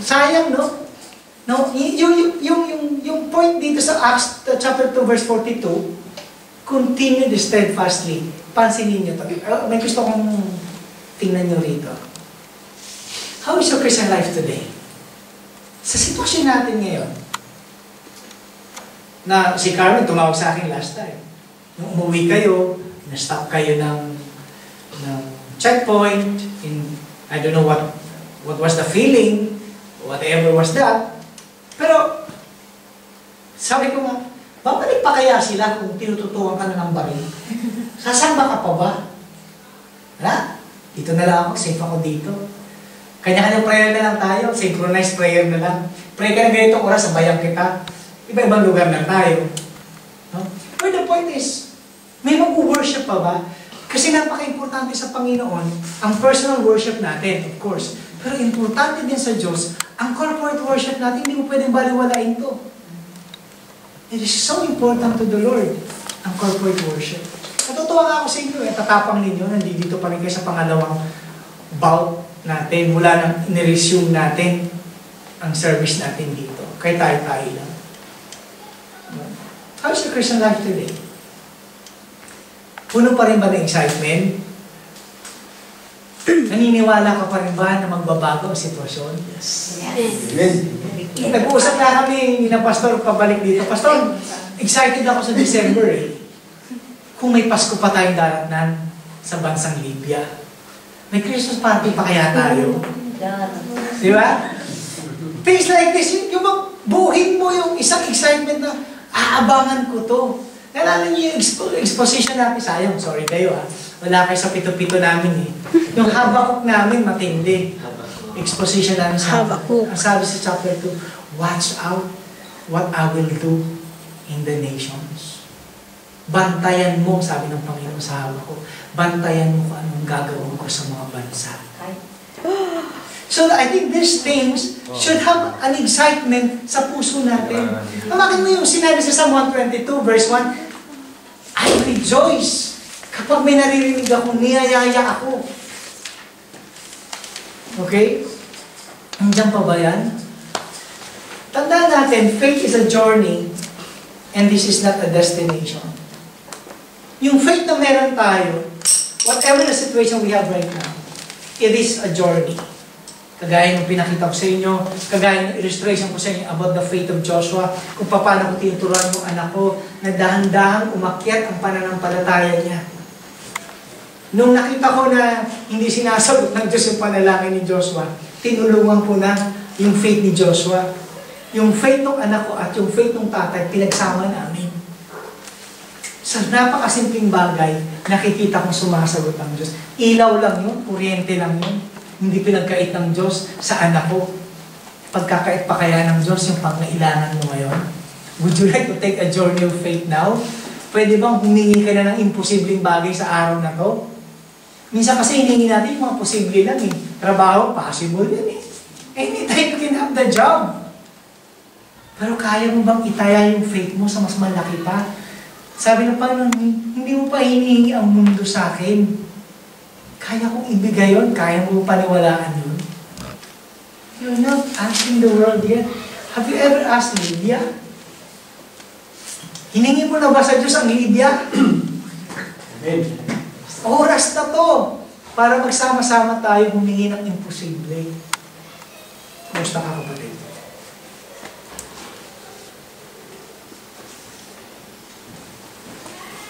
Sayang, no? No, yung point dito sa Acts chapter 2 verse 42, continue steadfastly. Pansinin niyo to. May gusto kong tingnan niyo rito. How is your Christian life today? Sa sitwasyon natin ngayon, na si Carmen tumawag sa akin last time. Nung umuwi kayo, na-stop kayo ng checkpoint, I don't know what was the feeling, whatever was that. Pero, sabi ko nga, babalik pa kaya sila kung tinututuan ka na ng baril? Sasamba ka pa ba? Wala? Dito na lang ako, safe ako dito. Kanya-kanya prayer na lang tayo, synchronized prayer na lang. Pray ka na ganitong oras, sabayan kita. Iba-ibang lugar na tayo. No? But the point is, may mag-worship pa ba? Kasi napaka-importante sa Panginoon, ang personal worship natin, of course. Pero importante din sa Diyos, ang corporate worship natin, hindi mo pwedeng baliwalain to. It is so important to the Lord, ang corporate worship. Natutuwa nga ako sa inyo, tatapang ninyo, nandito pa rin kayo sa pangalawang bout natin, mula nang in-resume natin ang service natin dito. Kaya tayo-tayo lang. How's your Christian life today? Puno pa rin ba ng excitement? Naniniwala ka pa rin ba na magbabago ang sitwasyon? Yes. Nag-uusap na kami ni na Pastor pabalik dito. Pastor, excited ako sa December eh. Kung may Pasko pa tayong daratnan sa bansang Libya. May Christmas party pa kaya tayo? Di ba? Things like this, yung buuhin mo yung isang excitement na aabangan ko to. Nalala niyo yung exposition natin, sayang, sorry kayo ha. Wala kayo sa pito-pito namin eh. Yung Habakuk namin, matindi. Exposition namin sa Habakuk. Ang sabi sa chapter 2, watch out what I will do in the nations. Bantayan mo, sabi ng Panginoon sa Habakuk, bantayan mo kung anong gagawin ko sa mga bansa. So I think these things should have an excitement sa puso natin. Amakin mo yung sinabi sa Psalm 122 verse 1, I rejoice kapag may naririnig ako, niyayaya ako. Okay? Nandiyan pa ba yan? Tandaan natin, faith is a journey and this is not a destination. Yung faith na meron tayo, whatever the situation we have right now, it is a journey. Kagaya ng pinakita ko sa inyo, kagaya ng illustration ko sa inyo about the faith of Joshua, kung paano ko tinuturuan yung anak ko na dahan-dahan umakyat ang pananampalataya niya. Nung nakita ko na hindi sinasagot ng Diyos yung panalangin ni Joshua, tinulungan ko na yung faith ni Joshua. Yung faith ng anak ko at yung faith ng tatay, pinagsama namin. Sa napakasimpleng bagay, nakikita kong sumasagot ang Diyos. Ilaw lang yun, kuryente lang yun. Hindi pinagkait ng Diyos sa anak ko. Pagkakait pa kaya ng Diyos yung pangailangan mo ngayon? Would you like to take a journey of faith now? Pwede bang humingi ka na ng imposibleng bagay sa araw na to? Minsan kasi hiningi natin yung mga posible lang eh. Trabaho, possible yan eh. Anytime you can have the job. Pero kaya mo bang itaya yung faith mo sa mas malaki pa? Sabi ng Panginoon, hindi mo pa hinihingi ang mundo sa akin. Kaya kong ibigay yun, kaya mo paniwalaan yun. You're not asking the world yet. Have you ever asked Lydia? Hiningi mo na ba sa Diyos ang Lydia? Oras na to para magsama-sama tayo humingi ng imposible. Kumusta ka, kapatid?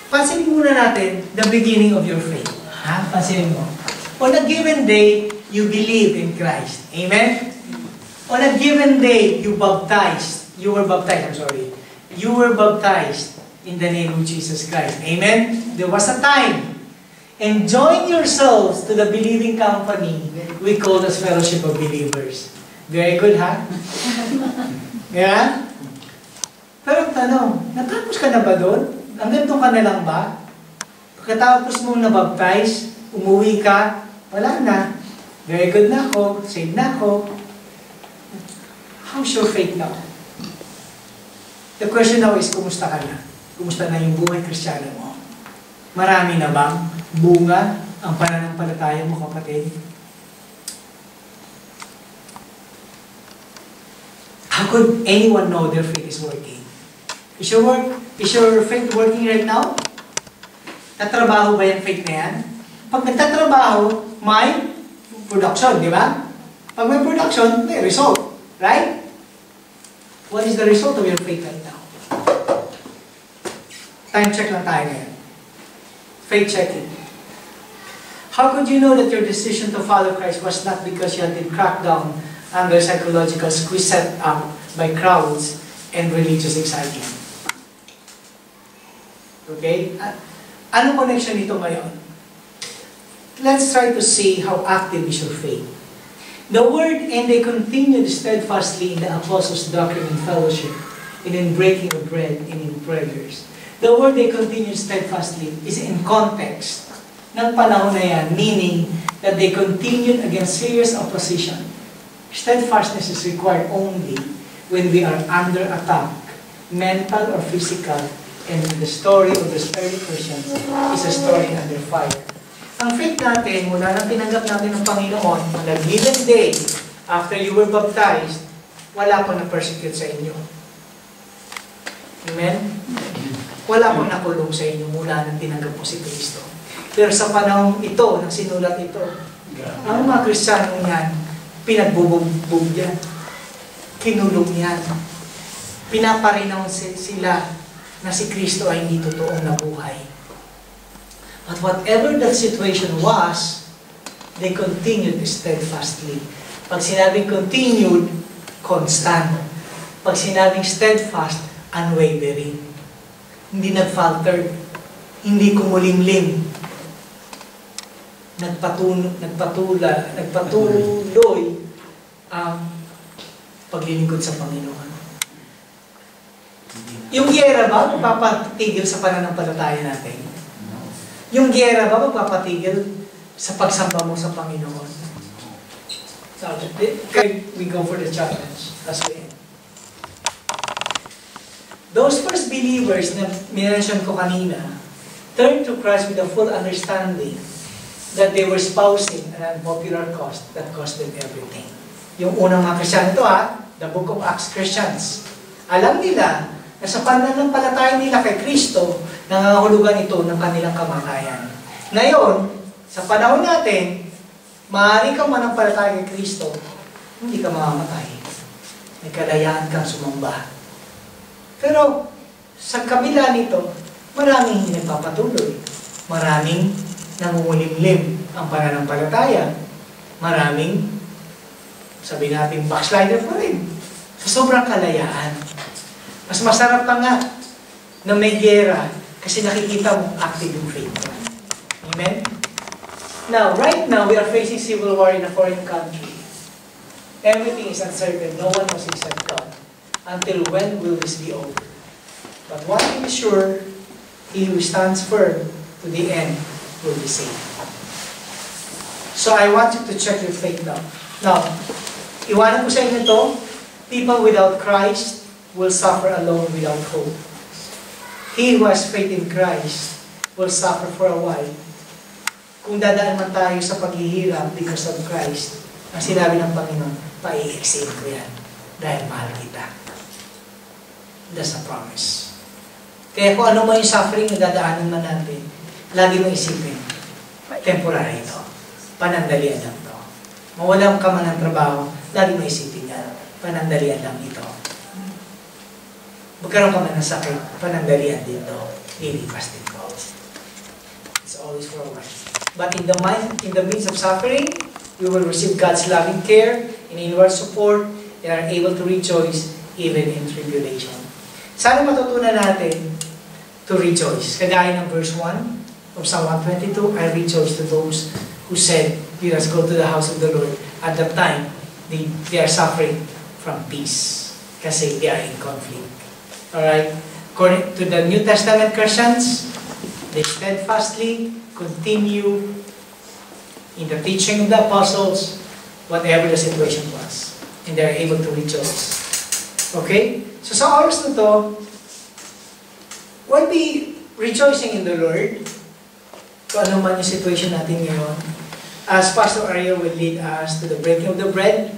Pansinin muna natin the beginning of your faith. Ha? Pansinin mo. On a given day, you believe in Christ. Amen? On a given day, you were baptized. You were baptized in the name of Jesus Christ. Amen? There was a time. And join yourselves to the believing company we call as Fellowship of Believers. Very good, ha? Yeah? Pero tanong, natapos ka na ba doon? Hanggang doon ka na lang ba? Pagkatapos mong nabaptize, umuwi ka, wala na. Very good na ako, saved na ako. How's your faith now? The question now is, kumusta ka na? Kumusta na yung buhay Kristiyano mo? Marami na bang bunga ang pananampalataya mo, kapatid? How could anyone know their faith is working? Is your faith working right now? Tatrabaho ba yung faith na yan? Pag nagtatrabaho, may production, di ba? Pag may production, may result. Right? What is the result of your faith right now? Time check lang tayo ngayon. Faith checking. How could you know that your decision to follow Christ was not because you had been cracked down under psychological squeeze set up by crowds and religious excitement? Okay? Ano connection nito ngayon? Let's try to see how active is your faith. The word, and they continued steadfastly in the apostles' doctrine and fellowship, and in breaking of bread and in prayers. The word they continued steadfastly is in context ng panahon na yan, meaning that they continued against serious opposition. Steadfastness is required only when we are under attack, mental or physical, and the story of the early Christians is a story under fire. Ang faith natin, mula nang tinanggap natin ng Panginoon, on a given day, after you were baptized, wala pang na-persecute sa inyo. Amen? Wala pang nakulong sa inyo mula nang tinanggap mo si Kristo. Pero sa panahon ito, nang sinulat ito, ang mga Kristiyano niyan, pinagbubugbog yan. Kinulong yan. Pinaparinaw sila na si Kristo ay hindi totoong nabuhay. But whatever that situation was, they continued steadfastly. Pag sinabing continued, constant. Pag sinabing steadfast, unwavering. Hindi nagfaltered. Hindi kumulimlim. Nagpatuloy ang paglilingkod sa Panginoon. Yung giyera ba magpapatigil sa pananampalataya natin? Yung giyera ba magpapatigil sa pagsamba mo sa Panginoon? So, we go for the challenge as we end. Those first believers na minention ko kanina, turned to Christ with a full understanding that they were espousing an unpopular cause that cost them everything. Yung unang mga Kristiyano ito the Book of Acts Christians. Alam nila na sa pananampalataya nila kay Kristo, nangangahulugan ito ng kanilang kamatayan. Ngayon, sa panahon natin, maaari kang manampalataya kay Kristo, hindi ka mamamatay. May kalayaan kang sumamba. Pero, sa kabila nito, maraming hindi nagpapatuloy. Maraming nangungulimlim ang pananampalataya. Maraming, sabi natin, backslider pa rin. Sa sobrang kalayaan. Mas masarap pa nga na may gera kasi nakikita mo active yung faith. Amen? Now, right now, we are facing civil war in a foreign country. Everything is uncertain. No one knows except God. Until when will this be over? But one thing is sure, he who stands firm to the end will be saved. So I want you to check your faith now. Now, iwanan ko sa inyo ito, people without Christ will suffer alone without hope. He who has faith in Christ will suffer for a while. Kung dadaan man tayo sa paghihirap because of Christ, ang sinabi ng Panginoon, pa-i-exceed ko yan dahil mahal kita. That's a promise. Kaya kung ano man yung suffering na dadaanan man natin, lagi mo isipin, temporary ito. Panandalian lang ito. Mawalan ka man ng trabaho, lagi mo isipin yan, panandalian lang ito. Magkaroon ka man ng sakit, panandalian dito, lilipas din ko. It's always for a while. But in the midst of suffering, we will receive God's loving care and inward support and are able to rejoice even in tribulation. Sana matutunan natin to rejoice. Kagaya ng verse 1 of Psalm 122, I rejoice to those who said, let us go to the house of the Lord. At that time, they are suffering from peace kasi they are in conflict. Alright? According to the New Testament Christians, they steadfastly continue in the teaching of the apostles, whatever the situation was. And they are able to rejoice. Okay? So sa oras na to, we'll be rejoicing in the Lord. Kung ano man yung situation natin ngayon. As Pastor Ariel will lead us to the breaking of the bread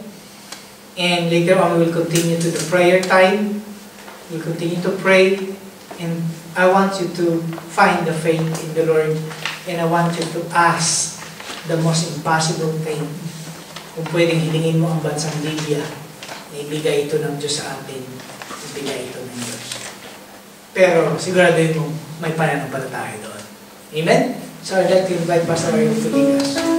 And later on, we will continue to the prayer time. We'll continue to pray. And I want you to find the faith in the Lord. And I want you to ask the most impossible thing. Kung pwedeng hilingin mo ang bansang Libya, ibigay ito ng Diyos sa atin. Ibigay ito ng Diyos. Pero siguraduhin mo, may pananampalataya doon. Amen? So I'd like to invite Pastor Ariel to lead us.